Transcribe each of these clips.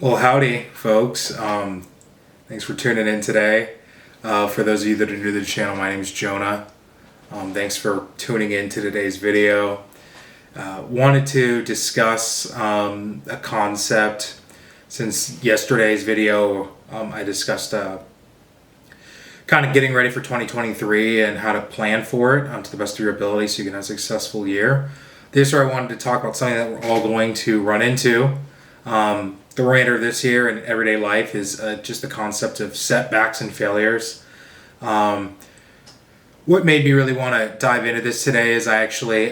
Well, howdy, folks. Thanks for tuning in today. For those of you that are new to the channel, my name is Jonah. Thanks for tuning in to today's video. Wanted to discuss a concept. Since yesterday's video, I discussed kind of getting ready for 2023 and how to plan for it to the best of your ability so you can have a successful year. This year I wanted to talk about something that we're all going to run into. The remainder of this year and everyday life is just the concept of setbacks and failures. What made me really want to dive into this today is I actually,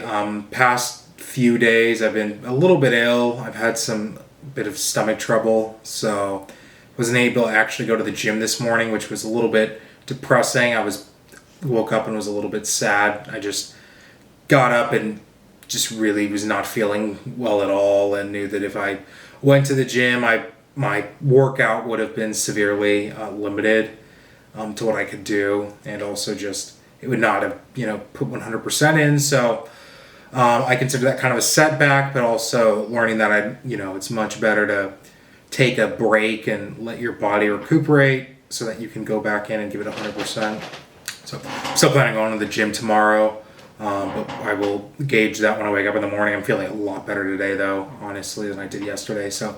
past few days, I've been a little bit ill. I've had some bit of stomach trouble, so wasn't able to actually go to the gym this morning, which was a little bit depressing. Woke up and was a little bit sad. I just got up and just really was not feeling well at all, and knew that if I went to the gym, my workout would have been severely limited to what I could do, and also just it would not have put 100% in. So I consider that kind of a setback, but also learning that it's much better to take a break and let your body recuperate so that you can go back in and give it 100%. So I'm still planning on going to the gym tomorrow. But I will gauge that when I wake up in the morning. I'm feeling a lot better today, though, honestly, than I did yesterday. So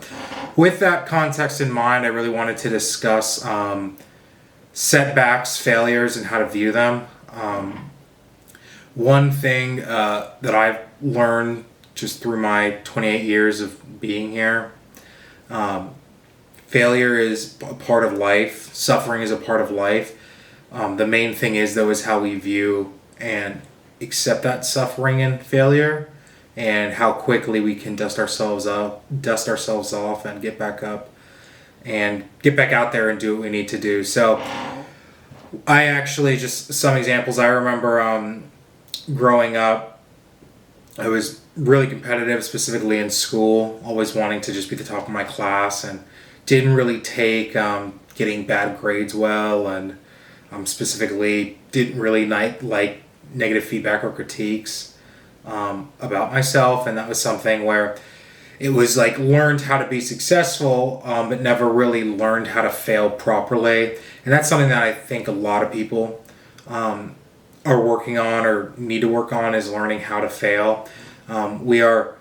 with that context in mind, I really wanted to discuss setbacks, failures, and how to view them. One thing that I've learned just through my 28 years of being here, failure is a part of life. Suffering is a part of life. The main thing is, though, is how we view and accept that suffering and failure, and how quickly we can dust ourselves off and get back up and get back out there and do what we need to do. So I actually, just some examples, I remember growing up, I was really competitive, specifically in school, always wanting to just be the top of my class, and didn't really take getting bad grades well, and specifically didn't really like negative feedback or critiques about myself. And that was something where it was like learned how to be successful, but never really learned how to fail properly. And that's something that I think a lot of people are working on or need to work on, is learning how to fail. We are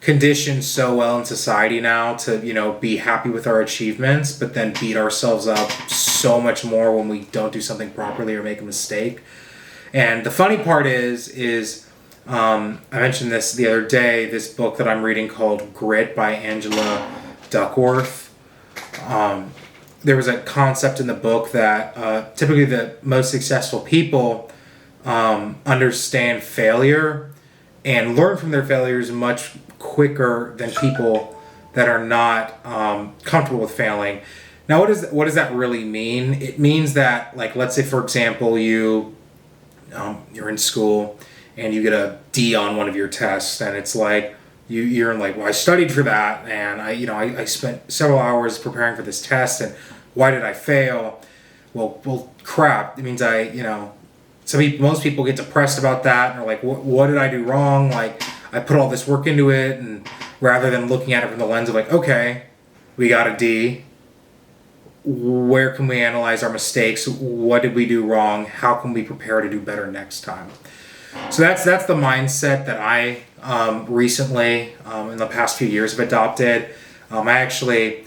conditioned so well in society now to be happy with our achievements, but then beat ourselves up so much more when we don't do something properly or make a mistake. And the funny part is I mentioned this the other day, this book that I'm reading called Grit by Angela Duckworth. There was a concept in the book that typically the most successful people understand failure and learn from their failures much quicker than people that are not comfortable with failing. Now, what does that really mean? It means that, like, let's say, for example, you're in school and you get a D on one of your tests, and it's like you're like, well, I studied for that, and I spent several hours preparing for this test, and why did I fail? Well, crap. It means most people get depressed about that, and are like, what did I do wrong? Like, I put all this work into it, and rather than looking at it from the lens of like, okay, we got a D. Where can we analyze our mistakes? What did we do wrong? How can we prepare to do better next time? So that's the mindset that I recently, in the past few years, have adopted. I actually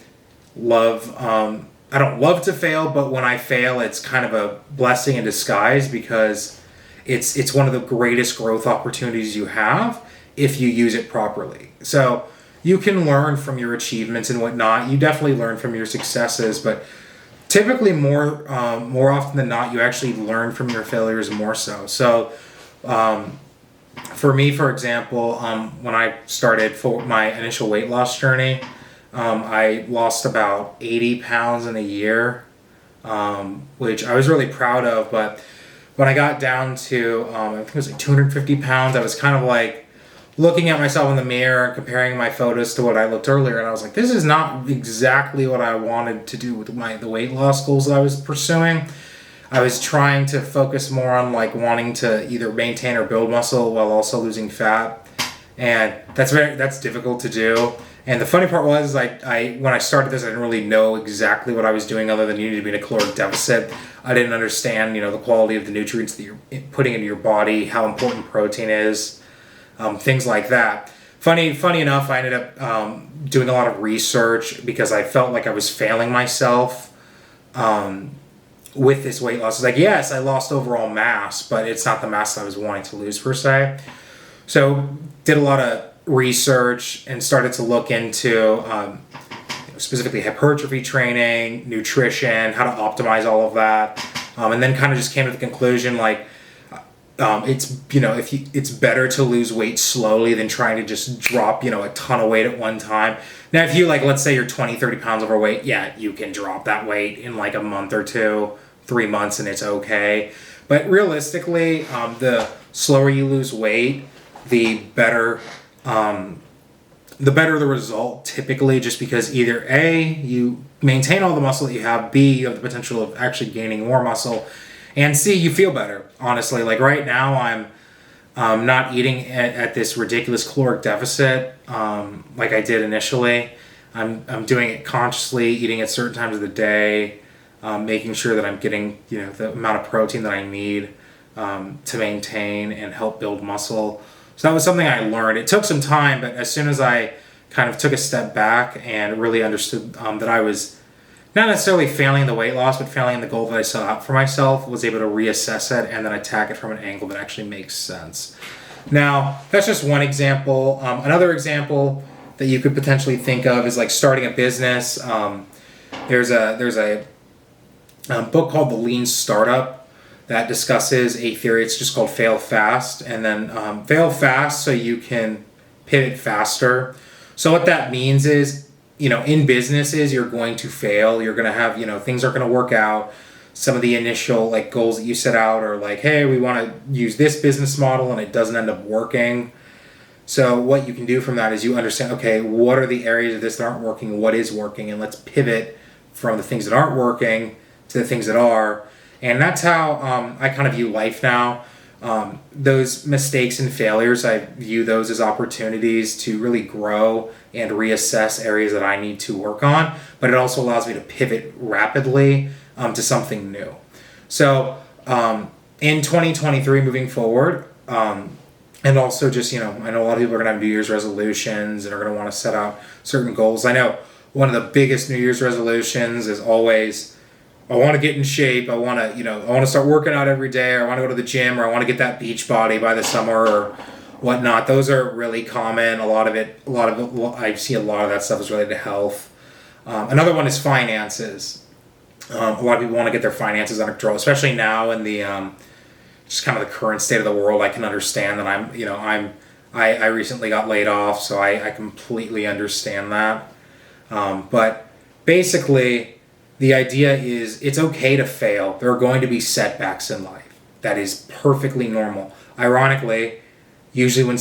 love, I don't love to fail, but when I fail, it's kind of a blessing in disguise, because it's one of the greatest growth opportunities you have if you use it properly. So you can learn from your achievements and whatnot. You definitely learn from your successes, but typically more often than not, you actually learn from your failures more so. So for me, for example, when I started for my initial weight loss journey, I lost about 80 pounds in a year, which I was really proud of. But when I got down to, I think it was like 250 pounds, I was kind of like looking at myself in the mirror and comparing my photos to what I looked earlier, and I was like, this is not exactly what I wanted to do with the weight loss goals that I was pursuing. I was trying to focus more on like wanting to either maintain or build muscle while also losing fat, and that's difficult to do. And the funny part was, I when I started this, I didn't really know exactly what I was doing other than you need to be in a caloric deficit. I didn't understand, the quality of the nutrients that you're putting into your body, how important protein is, things like that. Funny enough, I ended up doing a lot of research because I felt like I was failing myself with this weight loss. It's like, yes, I lost overall mass, but it's not the mass I was wanting to lose per se. So did a lot of research and started to look into specifically hypertrophy training, nutrition, how to optimize all of that, and then kind of just came to the conclusion it's better to lose weight slowly than trying to just drop a ton of weight at one time. Now if you let's say you're 20-30 pounds overweight, yeah, you can drop that weight in a month or 2, 3 months, and it's okay. But realistically, the slower you lose weight, the better the result typically, just because either A, you maintain all the muscle that you have, B, you have the potential of actually gaining more muscle, and C, you feel better. Honestly, right now I'm not eating at this ridiculous caloric deficit like I did initially. I'm doing it consciously, eating at certain times of the day, making sure that I'm getting the amount of protein that I need to maintain and help build muscle. So that was something I learned. It took some time, but as soon as I kind of took a step back and really understood that I was not necessarily failing the weight loss, but failing the goal that I set out for myself, was able to reassess it and then attack it from an angle that actually makes sense. Now, that's just one example. Another example that you could potentially think of is starting a business. There's a book called The Lean Startup that discusses a theory. It's just called fail fast, and then fail fast so you can pivot faster. So what that means is, in businesses, you're going to fail. You're going to have, things aren't going to work out. Some of the initial goals that you set out are hey, we want to use this business model, and it doesn't end up working. So what you can do from that is you understand, okay, what are the areas of this that aren't working? What is working? And let's pivot from the things that aren't working to the things that are. And that's how I kind of view life now. Those mistakes and failures, I view those as opportunities to really grow and reassess areas that I need to work on. But it also allows me to pivot rapidly to something new. So in 2023, moving forward, and also just, I know a lot of people are going to have New Year's resolutions and are going to want to set out certain goals. I know one of the biggest New Year's resolutions is always, I want to get in shape. I want to start working out every day, or I want to go to the gym, or I want to get that beach body by the summer or whatnot. Those are really common. I see a lot of that stuff is related to health. Another one is finances. A lot of people want to get their finances under control, especially now in the just kind of the current state of the world. I can understand that I recently got laid off, so I completely understand that. But basically, the idea is it's okay to fail. There are going to be setbacks in life. That is perfectly normal. Ironically, usually when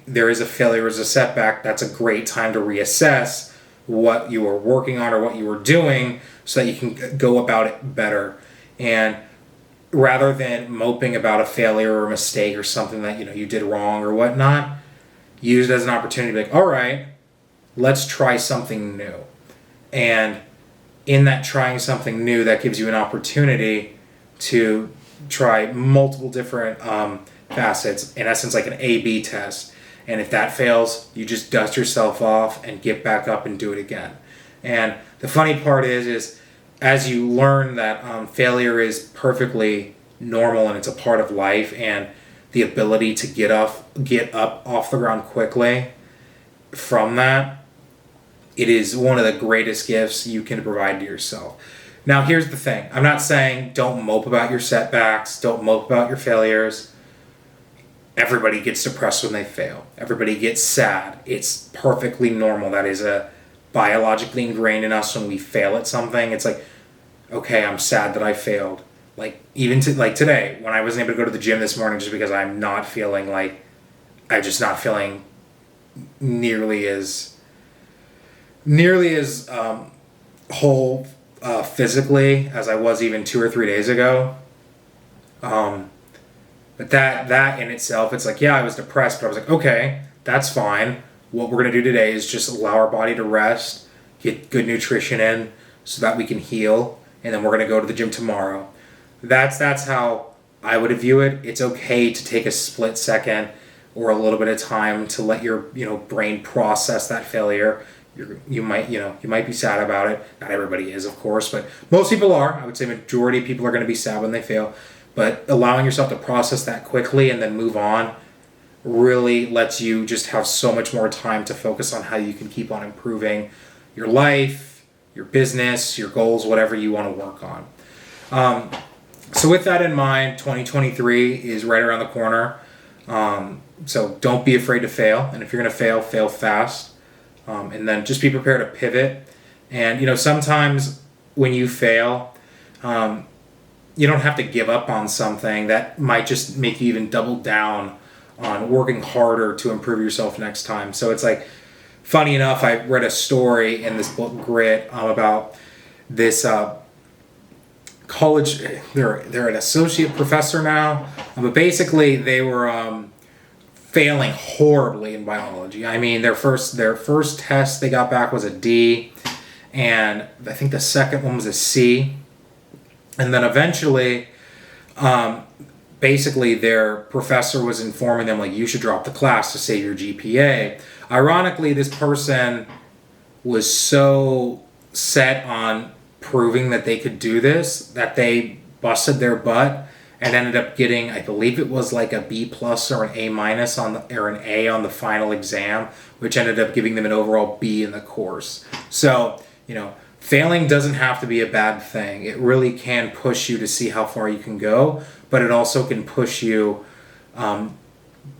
there is a failure, is a setback, that's a great time to reassess what you were working on or what you were doing so that you can go about it better. And rather than moping about a failure or a mistake or something that you did wrong or whatnot, use it as an opportunity to be all right, let's try something new. And in that trying something new, that gives you an opportunity to try multiple different facets, in essence like an A/B test. And if that fails, you just dust yourself off and get back up and do it again. And the funny part is as you learn that failure is perfectly normal and it's a part of life, and the ability to get up off the ground quickly from that, it is one of the greatest gifts you can provide to yourself. Now, here's the thing. I'm not saying don't mope about your setbacks, don't mope about your failures. Everybody gets depressed when they fail. Everybody gets sad. It's perfectly normal. That is biologically ingrained in us. When we fail at something, it's okay, I'm sad that I failed. Even today, when I wasn't able to go to the gym this morning just because I'm not feeling I'm just not feeling nearly as whole physically as I was even 2 or 3 days ago. But that in itself, it's yeah, I was depressed, but I was okay, that's fine. what we're going to do today is just allow our body to rest, get good nutrition in so that we can heal, and then we're going to go to the gym tomorrow. That's how I would view it. It's okay to take a split second or a little bit of time to let your brain process that failure. You might be sad about it. Not everybody is, of course, but most people are. I would say majority of people are going to be sad when they fail. But allowing yourself to process that quickly and then move on really lets you just have so much more time to focus on how you can keep on improving your life, your business, your goals, whatever you want to work on. So with that in mind, 2023 is right around the corner. So don't be afraid to fail. And if you're going to fail, fail fast. And then just be prepared to pivot. And, sometimes when you fail, you don't have to give up on something. That might just make you even double down on working harder to improve yourself next time. So it's like, funny enough, I read a story in this book, Grit, about this college. They're an associate professor now, but basically they were failing horribly in biology. I mean, their first test they got back was a D, and I think the second one was a C. And then eventually, basically their professor was informing them, like, you should drop the class to save your GPA. Ironically, this person was so set on proving that they could do this that they busted their butt and ended up getting, I believe it was like a B plus or an A minus or an A on the final exam, which ended up giving them an overall B in the course. So, failing doesn't have to be a bad thing. It really can push you to see how far you can go, but it also can push you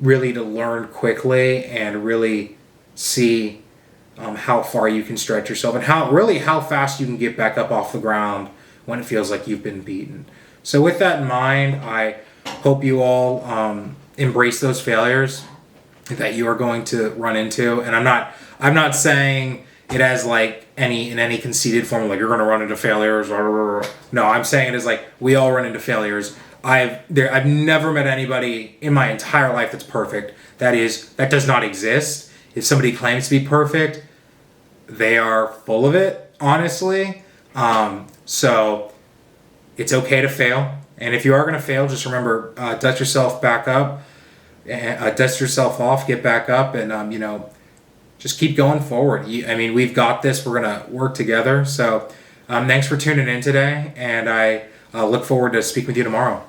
really to learn quickly and really see how far you can stretch yourself and how fast you can get back up off the ground when it feels like you've been beaten. So with that in mind, I hope you all embrace those failures that you are going to run into. And I'm not saying it as like in any conceited form, like you're going to run into failures. No, I'm saying it as like we all run into failures. I've never met anybody in my entire life that's perfect. That does not exist. If somebody claims to be perfect, they are full of it, honestly. So it's okay to fail. And if you are going to fail, just remember, dust yourself back up, dust yourself off, get back up, and, just keep going forward. We've got this. We're going to work together. So thanks for tuning in today, and I look forward to speaking with you tomorrow.